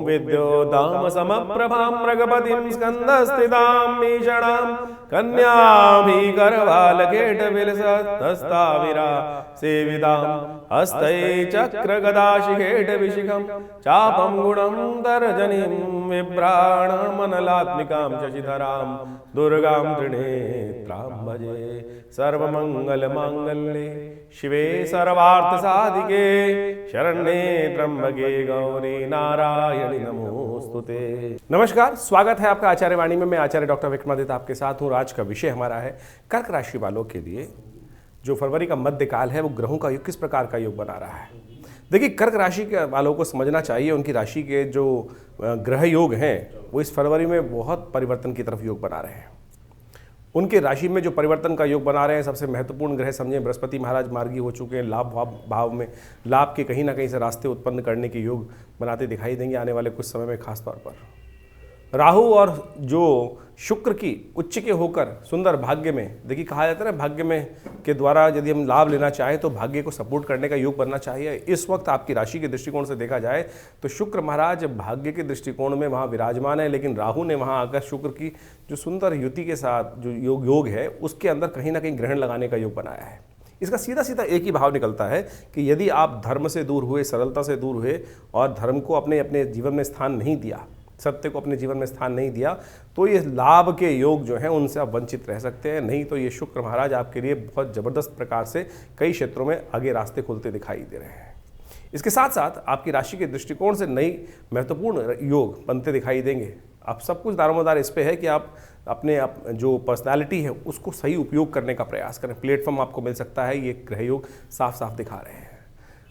विद्योदाम समप्रभां मृगपतिं स्कंदस्थितां मीषणां कन्याभिगर्भालकेटविलसत्तस्ताविरा सेवितां हस्तै चक्रगदाशिखेटविशिखं चापं गुणं तर्जनीं बिभ्राणमनलात्मिकां शशिधरां दुर्गां त्रिनेत्रां भजे। सर्वमंगलमांगल्ये शिवे सर्वार्थसाधिके शरण्ये त्र्यंबके गौरी नारायणी नमोस्तुते। नमस्कार, स्वागत है आपका आचार्य वाणी में। मैं आचार्य डॉक्टर विक्रमादित्य आपके साथ हूँ। आज का विषय हमारा है कर्क राशि वालों के लिए जो फरवरी का मध्यकाल है वो ग्रहों का योग किस प्रकार का योग बना रहा है। देखिए, कर्क राशि के वालों को समझना चाहिए उनकी राशि के जो ग्रह योग हैं वो इस फरवरी में बहुत परिवर्तन की तरफ योग बना रहे हैं। उनके राशि में जो परिवर्तन का योग बना रहे हैं, सबसे महत्वपूर्ण ग्रह समझें बृहस्पति महाराज मार्गी हो चुके हैं। लाभ भाव में लाभ के कहीं ना कहीं से रास्ते उत्पन्न करने के योग बनाते दिखाई देंगे आने वाले कुछ समय में। खास तौर पर राहु और जो शुक्र की उच्च के होकर सुंदर भाग्य में, देखिए कहा जाता है ना, भाग्य में के द्वारा यदि हम लाभ लेना चाहें तो भाग्य को सपोर्ट करने का योग बनना चाहिए। इस वक्त आपकी राशि के दृष्टिकोण से देखा जाए तो शुक्र महाराज भाग्य के दृष्टिकोण में वहाँ विराजमान है, लेकिन राहु ने वहाँ आकर शुक्र की जो सुंदर युति के साथ जो योग है उसके अंदर कहीं ना कहीं ग्रहण लगाने का योग बनाया है। इसका सीधा सीधा एक ही भाव निकलता है कि यदि आप धर्म से दूर हुए, सरलता से दूर हुए और धर्म को अपने जीवन में स्थान नहीं दिया, सत्य को अपने जीवन में स्थान नहीं दिया, तो ये लाभ के योग जो हैं उनसे आप वंचित रह सकते हैं। नहीं तो ये शुक्र महाराज आपके लिए बहुत ज़बरदस्त प्रकार से कई क्षेत्रों में आगे रास्ते खुलते दिखाई दे रहे हैं। इसके साथ साथ आपकी राशि के दृष्टिकोण से नई महत्वपूर्ण योग बनते दिखाई देंगे। अब सब कुछ दारोमदार इस पे है कि आप अपने जो पर्सनालिटी है उसको सही उपयोग करने का प्रयास करें। प्लेटफॉर्म आपको मिल सकता है, ये ग्रह योग साफ साफ दिखा रहे हैं।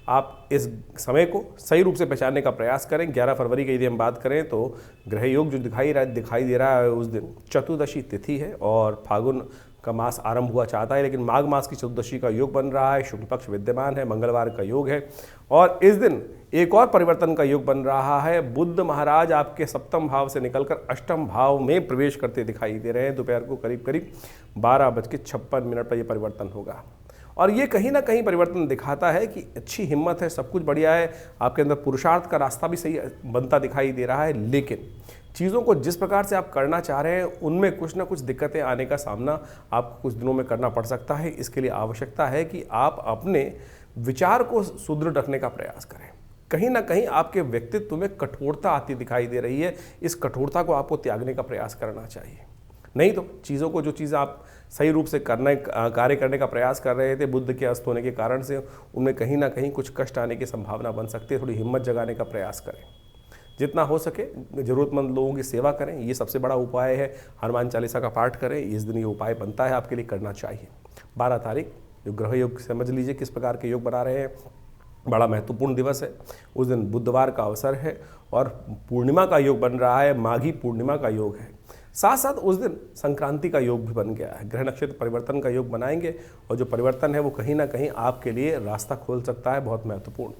आप इस समय को सही रूप से पहचानने का प्रयास करें। 11 फरवरी की यदि हम बात करें तो ग्रह योग जो दिखाई दे रहा है उस दिन चतुर्दशी तिथि है और फागुन का मास आरंभ हुआ चाहता है, लेकिन माघ मास की चतुर्दशी का योग बन रहा है। शुक्ल पक्ष विद्यमान है, मंगलवार का योग है और इस दिन एक और परिवर्तन का योग बन रहा है। बुध महाराज आपके सप्तम भाव से निकलकर अष्टम भाव में प्रवेश करते दिखाई दे रहे हैं। दोपहर को करीब 12:56 पर यह परिवर्तन होगा और ये कहीं ना कहीं परिवर्तन दिखाता है कि अच्छी हिम्मत है, सब कुछ बढ़िया है, आपके अंदर पुरुषार्थ का रास्ता भी सही बनता दिखाई दे रहा है। लेकिन चीज़ों को जिस प्रकार से आप करना चाह रहे हैं उनमें कुछ ना कुछ दिक्कतें आने का सामना आपको कुछ दिनों में करना पड़ सकता है। इसके लिए आवश्यकता है कि आप अपने विचार को सुदृढ़ रखने का प्रयास करें। कहीं ना कहीं आपके व्यक्तित्व में कठोरता आती दिखाई दे रही है, इस कठोरता को आपको त्यागने का प्रयास करना चाहिए। नहीं तो चीज़ों को, जो चीज़ आप सही रूप से कार्य करने का प्रयास कर रहे थे, बुध के अस्त होने के कारण से उनमें कहीं ना कहीं कुछ कष्ट आने की संभावना बन सकती है। थोड़ी हिम्मत जगाने का प्रयास करें, जितना हो सके ज़रूरतमंद लोगों की सेवा करें, ये सबसे बड़ा उपाय है। हनुमान चालीसा का पाठ करें, इस दिन ये उपाय बनता है, आपके लिए करना चाहिए। 12 तारीख जो ग्रह योग समझ लीजिए किस प्रकार के योग बना रहे हैं। बड़ा महत्वपूर्ण दिवस है, उस दिन बुधवार का अवसर है और पूर्णिमा का योग बन रहा है, माघी पूर्णिमा का योग है। साथ साथ उस दिन संक्रांति का योग भी बन गया है। ग्रह नक्षत्र परिवर्तन का योग बनाएंगे और जो परिवर्तन है वो कहीं ना कहीं आपके लिए रास्ता खोल सकता है, बहुत महत्वपूर्ण।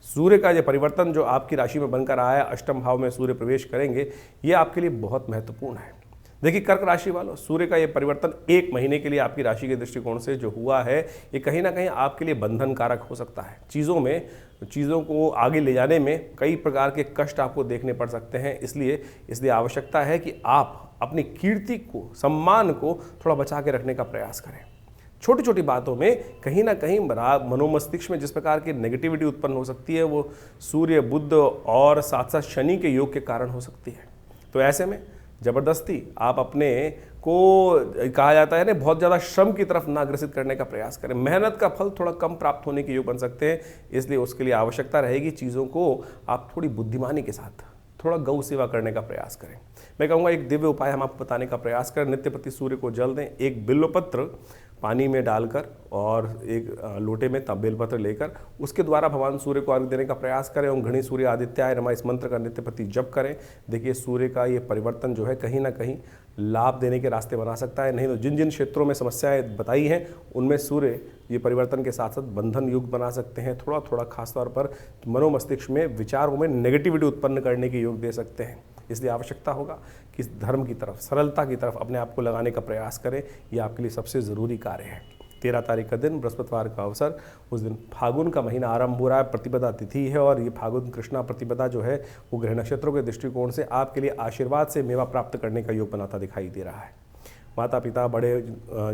सूर्य का ये परिवर्तन जो आपकी राशि में बनकर आया है, अष्टम भाव में सूर्य प्रवेश करेंगे, ये आपके लिए बहुत महत्वपूर्ण है। देखिए कर्क राशि वालों, सूर्य का ये परिवर्तन 1 महीने के लिए आपकी राशि के दृष्टिकोण से जो हुआ है, ये कहीं ना कहीं आपके लिए बंधन कारक हो सकता है। चीज़ों को आगे ले जाने में कई प्रकार के कष्ट आपको देखने पड़ सकते हैं। इसलिए आवश्यकता है कि आप अपनी कीर्ति को, सम्मान को थोड़ा बचा के रखने का प्रयास करें। छोटी छोटी बातों में कहीं ना कहीं मनोमस्तिष्क में जिस प्रकार की नेगेटिविटी उत्पन्न हो सकती है वो सूर्य, बुध और साथ साथ शनि के योग के कारण हो सकती है। तो ऐसे में ज़बरदस्ती आप अपने को, कहा जाता है ना, बहुत ज़्यादा श्रम की तरफ ना अग्रसित करने का प्रयास करें। मेहनत का फल थोड़ा कम प्राप्त होने के योग बन सकते हैं, इसलिए उसके लिए आवश्यकता रहेगी चीज़ों को आप थोड़ी बुद्धिमानी के साथ थोड़ा गौ सेवा करने का प्रयास करें। मैं कहूँगा एक दिव्य उपाय हम आपको बताने का प्रयास करें। नित्य प्रति सूर्य को जल दें, एक बिल्वपत्र पानी में डालकर और एक लोटे में तब बेलपत्र लेकर उसके द्वारा भगवान सूर्य को अर्घ्य देने का प्रयास करें। ओम घणी सूर्य आदित्याय नमः इस मंत्र का नित्य प्रति जप करें। देखिए सूर्य का ये परिवर्तन जो है कहीं ना कहीं लाभ देने के रास्ते बना सकता है। नहीं तो जिन जिन क्षेत्रों में समस्याएं बताई हैं उनमें सूर्य ये परिवर्तन के साथ साथ बंधन युग बना सकते हैं। थोड़ा थोड़ा खासतौर पर मनोमस्तिष्क में, विचारों में नेगेटिविटी उत्पन्न करने के योग दे सकते हैं। इसलिए आवश्यकता होगा कि धर्म की तरफ, सरलता की तरफ अपने आप को लगाने का प्रयास करें। यह आपके लिए सबसे ज़रूरी कार्य है। 13 तारीख का दिन बृहस्पतिवार का अवसर, उस दिन फागुन का महीना आरंभ हो रहा है, प्रतिपदा तिथि है और ये फागुन कृष्णा प्रतिपदा जो है वो ग्रह नक्षत्रों के दृष्टिकोण से आपके लिए आशीर्वाद से मेवा प्राप्त करने का योग बनाता दिखाई दे रहा है। माता पिता बड़े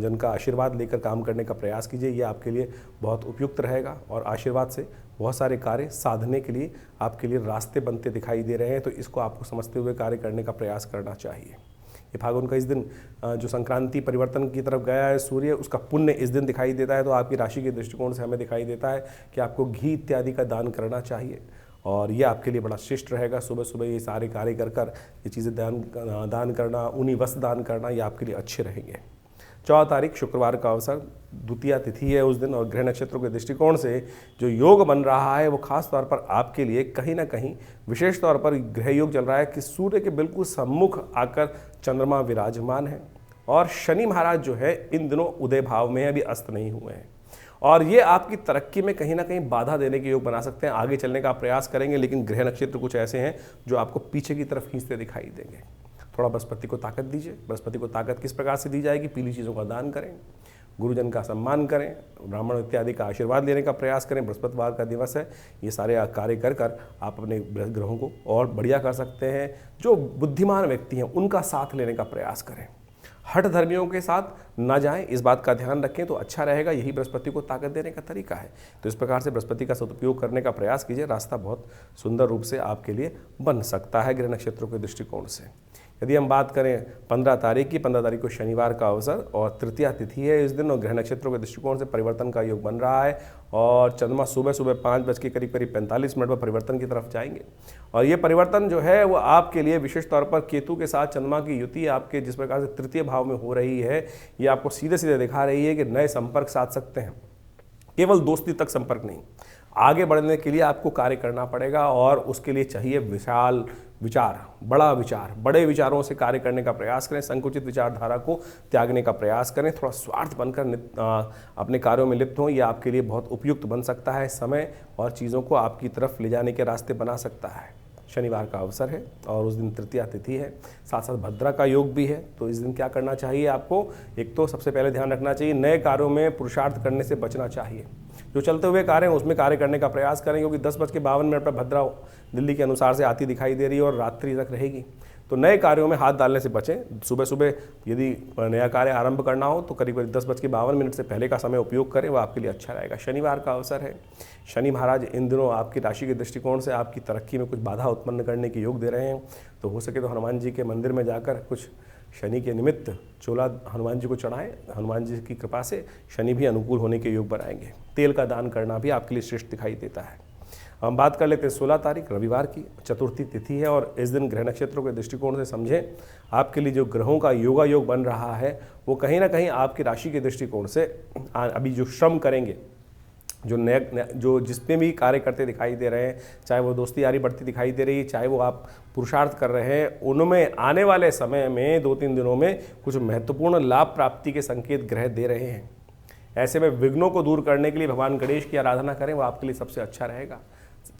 जन का आशीर्वाद लेकर काम करने का प्रयास कीजिए, ये आपके लिए बहुत उपयुक्त रहेगा और आशीर्वाद से बहुत सारे कार्य साधने के लिए आपके लिए रास्ते बनते दिखाई दे रहे हैं, तो इसको आपको समझते हुए कार्य करने का प्रयास करना चाहिए। ये फागुन का इस दिन जो संक्रांति परिवर्तन की तरफ गया है सूर्य, उसका पुण्य इस दिन दिखाई देता है, तो आपकी राशि के दृष्टिकोण से हमें दिखाई देता है कि आपको घी इत्यादि का दान करना चाहिए और ये आपके लिए बड़ा शिष्ट रहेगा। सुबह सुबह ये सारे कार्य कर ये चीज़ें दान करना, ऊनी वस्त्र दान करना, ये आपके लिए अच्छे रहेंगे। 14 तारीख शुक्रवार का अवसर, द्वितीया तिथि है उस दिन और ग्रह नक्षत्रों के दृष्टिकोण से जो योग बन रहा है वो खास तौर पर आपके लिए कहीं ना कहीं विशेष तौर पर ग्रह योग चल रहा है कि सूर्य के बिल्कुल सम्मुख आकर चंद्रमा विराजमान है और शनि महाराज जो है इन दिनों उदय भाव में अभी अस्त नहीं हुए हैं और ये आपकी तरक्की में कहीं ना कहीं बाधा देने के योग बना सकते हैं। आगे चलने का प्रयास करेंगे लेकिन ग्रह नक्षत्र कुछ ऐसे हैं जो आपको पीछे की तरफ खींचते दिखाई देंगे। थोड़ा बृहस्पति को ताकत दीजिए। बृहस्पति को ताकत किस प्रकार से दी जाएगी? पीली चीज़ों का दान करें, गुरुजन का सम्मान करें, ब्राह्मण इत्यादि का आशीर्वाद लेने का प्रयास करें। बृहस्पतिवार का दिवस है, ये सारे कार्य कर आप अपने ग्रहों को और बढ़िया कर सकते हैं। जो बुद्धिमान व्यक्ति हैं उनका साथ लेने का प्रयास करें, हठ धर्मियों के साथ ना जाएं, इस बात का ध्यान रखें तो अच्छा रहेगा। यही बृहस्पति को ताकत देने का तरीका है। तो इस प्रकार से बृहस्पति का सदुपयोग करने का प्रयास कीजिए, रास्ता बहुत सुंदर रूप से आपके लिए बन सकता है ग्रह नक्षत्रों के दृष्टिकोण से। यदि हम बात करें 15 तारीख की, 15 तारीख को शनिवार का अवसर और तृतीया तिथि है इस दिन और ग्रह नक्षत्रों के दृष्टिकोण से परिवर्तन का योग बन रहा है और चंद्रमा सुबह सुबह 5 बज के करीब 45 मिनट पर परिवर्तन की तरफ जाएंगे और ये परिवर्तन जो है वो आपके लिए विशेष तौर पर केतु के साथ चंद्रमा की युति आपके जिस प्रकार से तृतीय भाव में हो रही है, ये आपको सीधे सीधे दिखा रही है कि नए संपर्क साध सकते हैं। केवल दोस्ती तक संपर्क नहीं, आगे बढ़ने के लिए आपको कार्य करना पड़ेगा और उसके लिए चाहिए विशाल विचार, बड़ा विचार, बड़े विचारों से कार्य करने का प्रयास करें। संकुचित विचारधारा को त्यागने का प्रयास करें, थोड़ा स्वार्थ बनकर अपने कार्यों में लिप्त हों, ये आपके लिए बहुत उपयुक्त बन सकता है। समय और चीज़ों को आपकी तरफ ले जाने के रास्ते बना सकता है। शनिवार का अवसर है और उस दिन तृतीया तिथि है, साथ साथ भद्रा का योग भी है। तो इस दिन क्या करना चाहिए आपको? एक तो सबसे पहले ध्यान रखना चाहिए नए कार्यों में पुरुषार्थ करने से बचना चाहिए। जो चलते हुए कार्य हैं उसमें कार्य करने का प्रयास करें, क्योंकि 10:52 पर भद्रा दिल्ली के अनुसार से आती दिखाई दे रही है और रात्रि तक रहेगी। तो नए कार्यों में हाथ डालने से बचें। सुबह सुबह यदि नया कार्य आरंभ करना हो तो करीब 10:52 से पहले का समय उपयोग करें, वो आपके लिए अच्छा रहेगा। शनिवार का अवसर है, शनि महाराज इन दिनों आपकी राशि के दृष्टिकोण से आपकी तरक्की में कुछ बाधा उत्पन्न करने के योग दे रहे हैं। तो हो सके तो हनुमान जी के मंदिर में जाकर कुछ शनि के निमित्त चोला हनुमान जी को चढ़ाएं। हनुमान जी की कृपा से शनि भी अनुकूल होने के योग बनाएंगे। तेल का दान करना भी आपके लिए श्रेष्ठ दिखाई देता है। हम बात कर लेते हैं 16 तारीख रविवार की, चतुर्थी तिथि है और इस दिन ग्रह नक्षत्रों के दृष्टिकोण से समझें आपके लिए जो ग्रहों का योगा योग बन रहा है वो कहीं ना कहीं आपकी राशि के दृष्टिकोण से अभी जो श्रम करेंगे, जो जिसमें भी कार्य करते दिखाई दे रहे हैं, चाहे वो दोस्ती यारी बढ़ती दिखाई दे रही है, चाहे वो आप पुरुषार्थ कर रहे हैं, उनमें आने वाले समय में 2-3 दिनों में कुछ महत्वपूर्ण लाभ प्राप्ति के संकेत ग्रह दे रहे हैं। ऐसे में विघ्नों को दूर करने के लिए भगवान गणेश की आराधना करें, वो आपके लिए सबसे अच्छा रहेगा।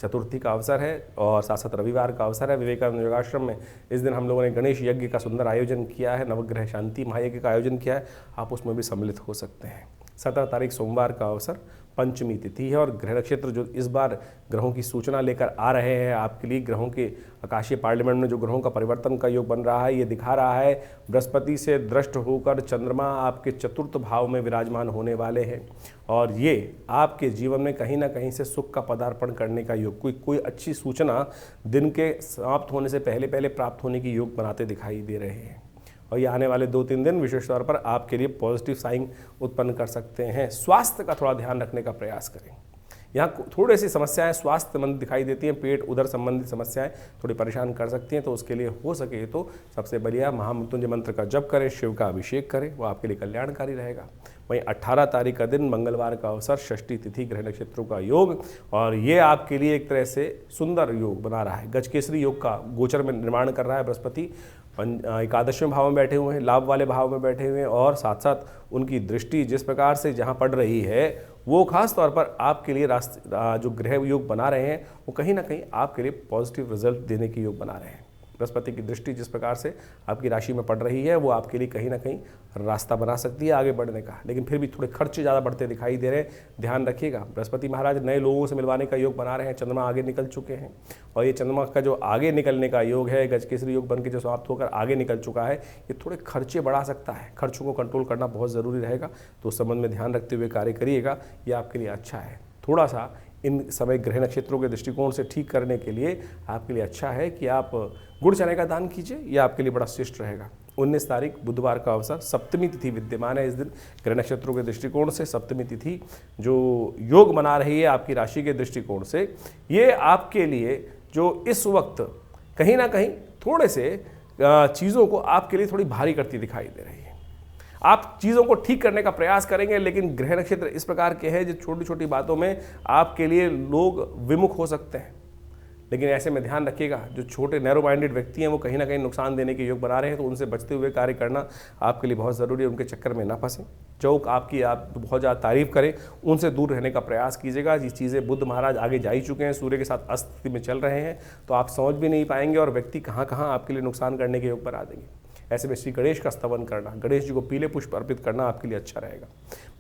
चतुर्थी का अवसर है और साथ साथ रविवार का अवसर है। विवेकानंद योगाश्रम में इस दिन हम लोगों ने गणेश यज्ञ का सुंदर आयोजन किया है, नवग्रह शांति महायज्ञ का आयोजन किया है, आप उसमें भी सम्मिलित हो सकते हैं। 17 तारीख सोमवार का अवसर, पंचमी तिथि है और ग्रह नक्षत्र जो इस बार ग्रहों की सूचना लेकर आ रहे हैं आपके लिए, ग्रहों के आकाशीय पार्लियामेंट में जो ग्रहों का परिवर्तन का योग बन रहा है, ये दिखा रहा है बृहस्पति से दृष्ट होकर चंद्रमा आपके चतुर्थ भाव में विराजमान होने वाले हैं और ये आपके जीवन में कहीं ना कहीं से सुख का पदार्पण करने का योग, कोई अच्छी सूचना दिन के समाप्त होने से पहले प्राप्त होने की योग बनाते दिखाई दे रहे हैं। और ये आने वाले 2-3 दिन विशेष तौर पर आपके लिए पॉजिटिव साइन उत्पन्न कर सकते हैं। स्वास्थ्य का थोड़ा ध्यान रखने का प्रयास करें। यहाँ थोड़ी सी समस्याएं स्वास्थ्य संबंधी दिखाई देती हैं, पेट उदर संबंधित समस्याएं थोड़ी परेशान कर सकती हैं। तो उसके लिए हो सके तो सबसे बढ़िया महामृत्युंजय मंत्र का जप करें, शिव का अभिषेक करें, वो आपके लिए कल्याणकारी रहेगा। वहीं 18 तारीख का दिन मंगलवार का अवसर, षष्ठी तिथि, ग्रह नक्षत्रों का योग और ये आपके लिए एक तरह से सुंदर योग बना रहा है। गजकेसरी योग का गोचर में निर्माण कर रहा है बृहस्पति। 11वें भाव में बैठे हुए हैं, लाभ वाले भाव में बैठे हुए हैं और साथ साथ उनकी दृष्टि जिस प्रकार से जहाँ पड़ रही है वो खास तौर पर आपके लिए जो ग्रह योग बना रहे हैं वो कहीं ना कहीं आपके लिए पॉजिटिव रिजल्ट देने के योग बना रहे हैं। बृहस्पति की दृष्टि जिस प्रकार से आपकी राशि में पड़ रही है वो आपके लिए कहीं ना कहीं रास्ता बना सकती है आगे बढ़ने का, लेकिन फिर भी थोड़े खर्चे ज़्यादा बढ़ते दिखाई दे रहे हैं, ध्यान रखिएगा। बृहस्पति महाराज नए लोगों से मिलवाने का योग बना रहे हैं, चंद्रमा आगे निकल चुके हैं और ये चंद्रमा का जो आगे निकलने का योग है, गजकेसरी योग बन के जो समाप्त होकर आगे निकल चुका है, ये थोड़े खर्चे बढ़ा सकता है। खर्चों को कंट्रोल करना बहुत ज़रूरी रहेगा, तो उस संबंध में ध्यान रखते हुए कार्य करिएगा, ये आपके लिए अच्छा है। थोड़ा सा इन समय ग्रह नक्षत्रों के दृष्टिकोण से ठीक करने के लिए आपके लिए अच्छा है कि आप गुड़ चने का दान कीजिए, यह आपके लिए बड़ा श्रेष्ठ रहेगा। 19 तारीख बुधवार का अवसर, सप्तमी तिथि विद्यमान है इस दिन। ग्रह नक्षत्रों के दृष्टिकोण से सप्तमी तिथि जो योग बना रही है आपकी राशि के दृष्टिकोण से, ये आपके लिए जो इस वक्त कहीं ना कहीं थोड़े से चीज़ों को आपके लिए थोड़ी भारी करती दिखाई दे रही है। आप चीज़ों को ठीक करने का प्रयास करेंगे, लेकिन ग्रह नक्षत्र इस प्रकार के हैं जो छोटी छोटी बातों में आपके लिए लोग विमुख हो सकते हैं। लेकिन ऐसे में ध्यान रखिएगा, जो छोटे नैरो माइंडेड व्यक्ति हैं वो कहीं ना कहीं नुकसान देने के योग बना रहे हैं, तो उनसे बचते हुए कार्य करना आपके लिए बहुत ज़रूरी है। उनके चक्कर में ना फंसें। जो आप बहुत ज़्यादा तारीफ करें उनसे दूर रहने का प्रयास कीजिएगा। ये चीज़ें बुध महाराज आगे जा ही चुके हैं, सूर्य के साथ अस्थिति में चल रहे हैं, तो आप समझ भी नहीं पाएंगे और व्यक्ति कहाँ कहाँ आपके लिए नुकसान करने के योग पर आ देंगे। ऐसे में श्री गणेश का स्तवन करना, गणेश जी को पीले पुष्प अर्पित करना आपके लिए अच्छा रहेगा।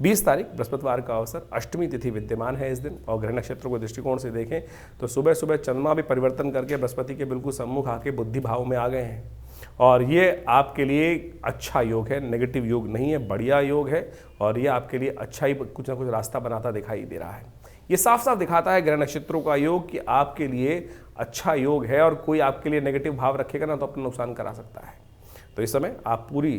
20 तारीख बृहस्पतिवार का अवसर, अष्टमी तिथि विद्यमान है इस दिन और ग्रह नक्षत्रों के दृष्टिकोण से देखें तो सुबह सुबह चंद्रमा भी परिवर्तन करके बृहस्पति के बिल्कुल सम्मुख आके बुद्धि भाव में आ गए हैं और ये आपके लिए अच्छा योग है, नेगेटिव योग नहीं है, बढ़िया योग है और ये आपके लिए अच्छा ही कुछ ना कुछ रास्ता बनाता दिखाई दे रहा है। ये साफ साफ दिखाता है ग्रह नक्षत्रों का योग कि आपके लिए अच्छा योग है और कोई आपके लिए नेगेटिव भाव रखेगा ना तो अपना नुकसान करा सकता है। तो इस समय आप पूरी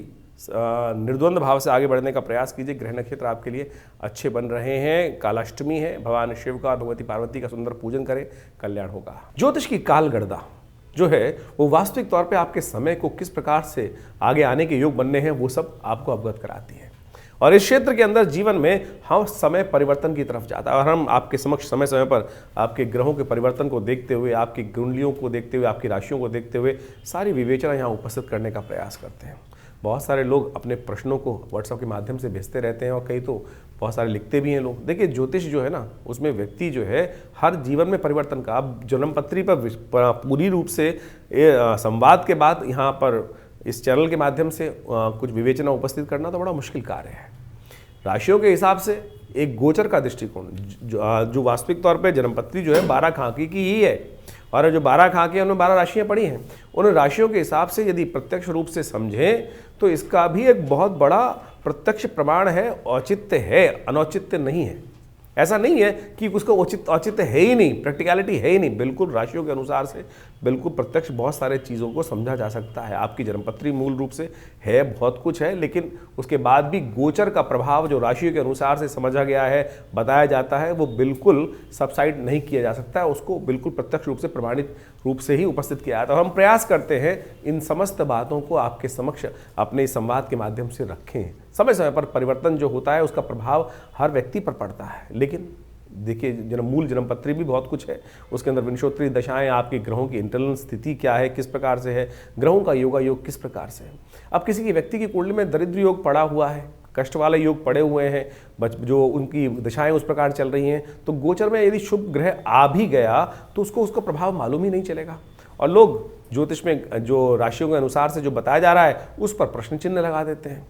निर्द्वंद भाव से आगे बढ़ने का प्रयास कीजिए। ग्रह नक्षत्र आपके लिए अच्छे बन रहे हैं। कालाष्टमी है, भगवान शिव का और भगवती पार्वती का सुंदर पूजन करें, कल्याण होगा। ज्योतिष की कालगणना जो है वो वास्तविक तौर पे आपके समय को किस प्रकार से आगे आने के योग बनने हैं वो सब आपको अवगत कराती है और इस क्षेत्र के अंदर जीवन में हम समय परिवर्तन की तरफ जाता है और हम आपके समक्ष समय समय पर आपके ग्रहों के परिवर्तन को देखते हुए, आपकी कुंडलियों को देखते हुए, आपकी राशियों को देखते हुए सारी विवेचना यहाँ उपस्थित करने का प्रयास करते हैं। बहुत सारे लोग अपने प्रश्नों को व्हाट्सएप के माध्यम से भेजते रहते हैं और कई तो बहुत सारे लिखते भी हैं लोग। देखिए ज्योतिष जो है ना उसमें व्यक्ति जो है हर जीवन में परिवर्तन का, अब जन्मपत्री पर पूरी रूप से संवाद के बाद यहाँ पर इस चैनल के माध्यम से कुछ विवेचना उपस्थित करना तो बड़ा मुश्किल कार्य है। राशियों के हिसाब से एक गोचर का दृष्टिकोण जो वास्तविक तौर पे जन्मपत्री जो है 12 खाकी की ही है और जो 12 खाकी है उनमें 12 राशियां पड़ी हैं। उन राशियों के हिसाब से यदि प्रत्यक्ष रूप से समझें तो इसका भी एक बहुत बड़ा प्रत्यक्ष प्रमाण है, औचित्य है, अनौचित्य नहीं है। ऐसा नहीं है कि उसका औचित्य है ही नहीं, प्रैक्टिकलिटी है ही नहीं। बिल्कुल राशियों के अनुसार से बिल्कुल प्रत्यक्ष बहुत सारे चीज़ों को समझा जा सकता है। आपकी जन्मपत्री मूल रूप से है, बहुत कुछ है, लेकिन उसके बाद भी गोचर का प्रभाव जो राशियों के अनुसार से समझा गया है, बताया जाता है, वो बिल्कुल सबसाइड नहीं किया जा सकता है। उसको बिल्कुल प्रत्यक्ष रूप से प्रमाणित रूप से ही उपस्थित किया जाता है। हम प्रयास करते हैं इन समस्त बातों को आपके समक्ष अपने इस संवाद के माध्यम से रखें। समय समय पर परिवर्तन जो होता है उसका प्रभाव हर व्यक्ति पर पड़ता है, लेकिन देखिए मूल जन्मपत्री भी बहुत कुछ है, उसके अंदर विंशोत्तरी दशाएं, आपके ग्रहों की इंटरनल स्थिति क्या है, किस प्रकार से है, ग्रहों का योगा योग किस प्रकार से है। अब किसी की व्यक्ति की कुंडली में दरिद्र योग पड़ा हुआ है, कष्ट वाले योग पड़े हुए हैं, जो उनकी दशाएं उस प्रकार चल रही हैं, तो गोचर में यदि शुभ ग्रह आ भी गया तो उसका प्रभाव मालूम ही नहीं चलेगा और लोग ज्योतिष में जो राशियों के अनुसार से जो बताया जा रहा है उस पर प्रश्न चिन्ह लगा देते हैं।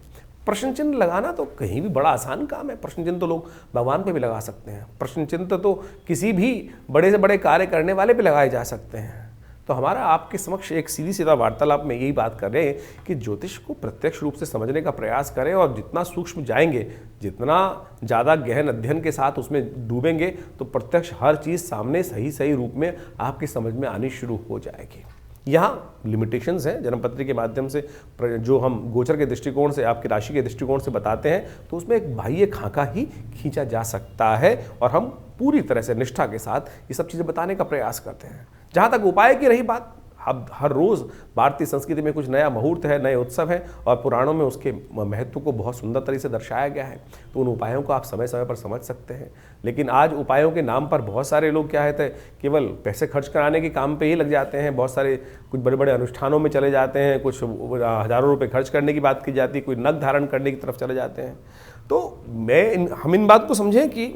प्रश्न चिन्ह लगाना तो कहीं भी बड़ा आसान काम है। प्रश्न चिन्ह तो लोग भगवान पे भी लगा सकते हैं। प्रश्न चिन्ह तो किसी भी बड़े से बड़े कार्य करने वाले पे लगाए जा सकते हैं। तो हमारा आपके समक्ष एक सीधी सीधा वार्तालाप में यही बात कर रहे हैं कि ज्योतिष को प्रत्यक्ष रूप से समझने का प्रयास करें और जितना सूक्ष्म जाएंगे, जितना ज़्यादा गहन अध्ययन के साथ उसमें डूबेंगे तो प्रत्यक्ष हर चीज़ सामने सही सही रूप में आपकी समझ में आनी शुरू हो जाएगी। यहाँ लिमिटेशंस हैं जन्मपत्री के माध्यम से जो हम गोचर के दृष्टिकोण से, आपकी राशि के दृष्टिकोण से बताते हैं, तो उसमें एक बाह्य खाका ही खींचा जा सकता है और हम पूरी तरह से निष्ठा के साथ ये सब चीज़ें बताने का प्रयास करते हैं। जहाँ तक उपाय की रही बात, अब हर रोज़ भारतीय संस्कृति में कुछ नया मुहूर्त है, नए उत्सव हैं और पुराणों में उसके महत्व को बहुत सुंदर तरीके से दर्शाया गया है, तो उन उपायों को आप समय समय पर समझ सकते हैं। लेकिन आज उपायों के नाम पर बहुत सारे लोग क्या है केवल पैसे खर्च कराने के काम पे ही लग जाते हैं। बहुत सारे कुछ बड़े बड़े अनुष्ठानों में चले जाते हैं, कुछ हज़ारों रुपये खर्च करने की बात की जाती है, कोई नग धारण करने की तरफ चले जाते हैं। तो हम इन बात को समझें कि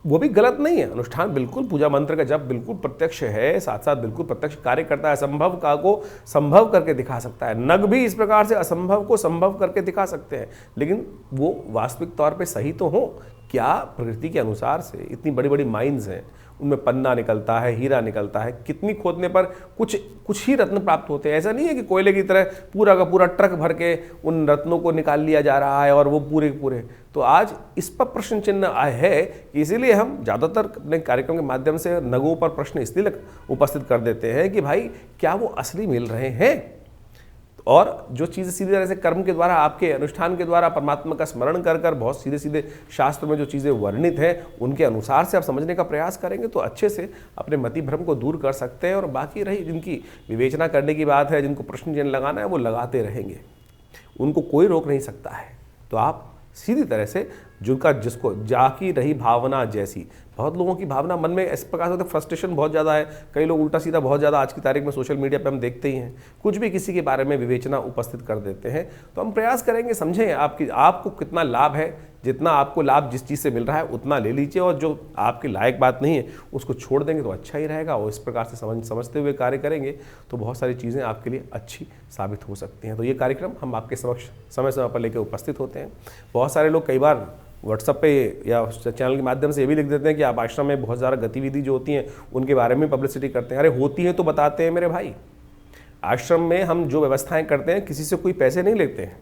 वो भी गलत नहीं है। अनुष्ठान बिल्कुल, पूजा मंत्र का जप बिल्कुल प्रत्यक्ष है, साथ साथ बिल्कुल प्रत्यक्ष कार्य करता है, असंभव का को संभव करके दिखा सकता है। नग भी इस प्रकार से असंभव को संभव करके दिखा सकते हैं, लेकिन वो वास्तविक तौर पे सही तो हो क्या? प्रकृति के अनुसार से इतनी बड़ी बड़ी माइंस हैं, उनमें पन्ना निकलता है, हीरा निकलता है, कितनी खोदने पर कुछ ही रत्न प्राप्त होते हैं। ऐसा नहीं है कि कोयले की तरह पूरा का पूरा ट्रक भर के उन रत्नों को निकाल लिया जा रहा है और वो पूरे पूरे। तो आज इस पर प्रश्न चिन्ह है कि इसीलिए हम ज़्यादातर अपने कार्यक्रम के माध्यम से नगों पर प्रश्न इसलिए उपस्थित कर देते हैं कि भाई क्या वो असली मिल रहे हैं? और जो चीज़ें सीधी तरह से कर्म के द्वारा, आपके अनुष्ठान के द्वारा परमात्मा का स्मरण कर कर बहुत सीधे सीधे शास्त्र में जो चीज़ें वर्णित हैं उनके अनुसार से आप समझने का प्रयास करेंगे तो अच्छे से अपने मति भ्रम को दूर कर सकते हैं। और बाकी रही जिनकी विवेचना करने की बात है, जिनको प्रश्न चिन्ह लगाना है, वो लगाते रहेंगे, उनको कोई रोक नहीं सकता है। तो आप सीधी तरह से जिसको जाकी रही भावना जैसी, बहुत लोगों की भावना मन में इस प्रकार से फ्रस्ट्रेशन बहुत ज़्यादा है। कई लोग उल्टा सीधा बहुत ज़्यादा आज की तारीख में सोशल मीडिया पे हम देखते ही हैं, कुछ भी किसी के बारे में विवेचना उपस्थित कर देते हैं। तो हम प्रयास करेंगे समझें आपको कितना लाभ है, जितना आपको लाभ जिस चीज़ से मिल रहा है उतना ले लीजिए, और जो आपके लायक बात नहीं है उसको छोड़ देंगे तो अच्छा ही रहेगा। और इस प्रकार से समझते हुए कार्य करेंगे तो बहुत सारी चीज़ें आपके लिए अच्छी साबित हो सकती हैं। तो ये कार्यक्रम हम आपके समक्ष समय समय पर लेकर उपस्थित होते हैं। बहुत सारे लोग कई बार व्हाट्सएप पे या चैनल के माध्यम से ये भी लिख देते हैं कि आप आश्रम में बहुत ज़्यादा गतिविधि जो होती हैं उनके बारे में पब्लिसिटी करते हैं। अरे होती हैं तो बताते हैं मेरे भाई। आश्रम में हम जो व्यवस्थाएं करते हैं किसी से कोई पैसे नहीं लेते हैं।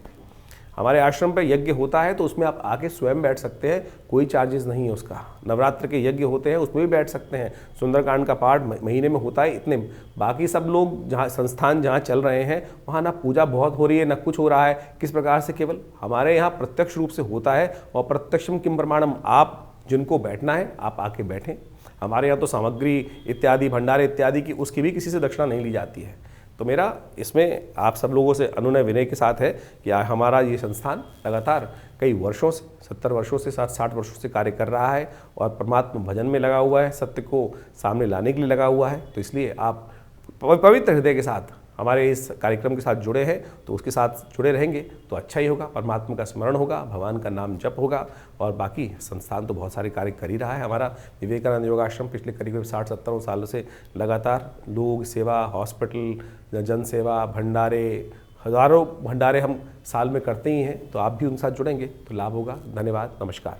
हमारे आश्रम पे यज्ञ होता है तो उसमें आप आके स्वयं बैठ सकते हैं, कोई चार्जेस नहीं है उसका। नवरात्र के यज्ञ होते हैं उसमें भी बैठ सकते हैं। सुंदरकांड का पाठ महीने में होता है इतने। बाकी सब लोग संस्थान जहाँ चल रहे हैं वहाँ ना पूजा बहुत हो रही है, ना कुछ हो रहा है। किस प्रकार से? केवल हमारे यहाँ प्रत्यक्ष रूप से होता है। और प्रत्यक्षम किम प्रमाणम, आप जिनको बैठना है आप आके बैठें। हमारे यहाँ तो सामग्री इत्यादि, भंडारे इत्यादि की उसकी भी किसी से दक्षिणा नहीं ली जाती है। तो मेरा इसमें आप सब लोगों से अनुनय विनय के साथ है कि हमारा ये संस्थान लगातार कई वर्षों से, 70 वर्षों से 60 वर्षों से कार्य कर रहा है और परमात्मा भजन में लगा हुआ है, सत्य को सामने लाने के लिए लगा हुआ है। तो इसलिए आप पवित्र हृदय के साथ हमारे इस कार्यक्रम के साथ जुड़े हैं तो उसके साथ जुड़े रहेंगे तो अच्छा ही होगा। परमात्मा का स्मरण होगा, भगवान का नाम जप होगा। और बाकी संस्थान तो बहुत सारे कार्य कर ही रहा है। हमारा विवेकानंद योगाश्रम पिछले करीब 60-70 सालों से लगातार लोग सेवा, हॉस्पिटल, जन सेवा, भंडारे, हज़ारों भंडारे हम साल में करते ही हैं। तो आप भी उनके साथ जुड़ेंगे तो लाभ होगा। धन्यवाद, नमस्कार।